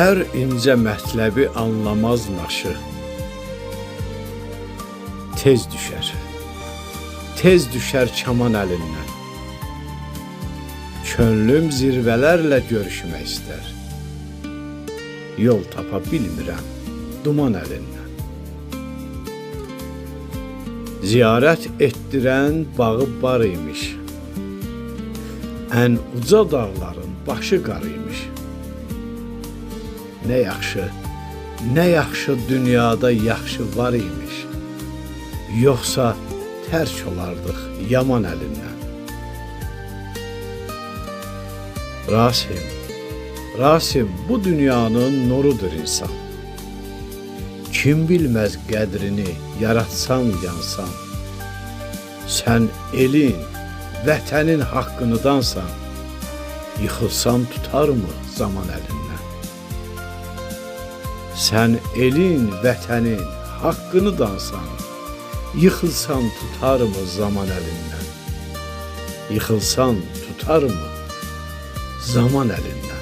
Hər incə mətləbi anlamaz naşı. Tez düşər kaman əlindən. Könlüm zirvələrlə görüşmək istər. Yol tapa bilmirəm duman əlindən. Ziyarət etdirən bağı bar imiş. Ən uca dağların başı qar imiş. Nə yaxşı dünyada yaxşı var imiş. Yoxsa tərk olardıq yaman əlindən. Rasim bu dünyanın nurudur insan. Kim bilməz qədrini yaratsan yansan. Sən elin, vətənin haqqını dansan. Yıxılsan tutarmı zaman əlindən? Sən elin, vətənin haqqını dansan. Yıxılsan tutarmı zaman əlindən? Yıxılsan tutarmı zaman əlindən?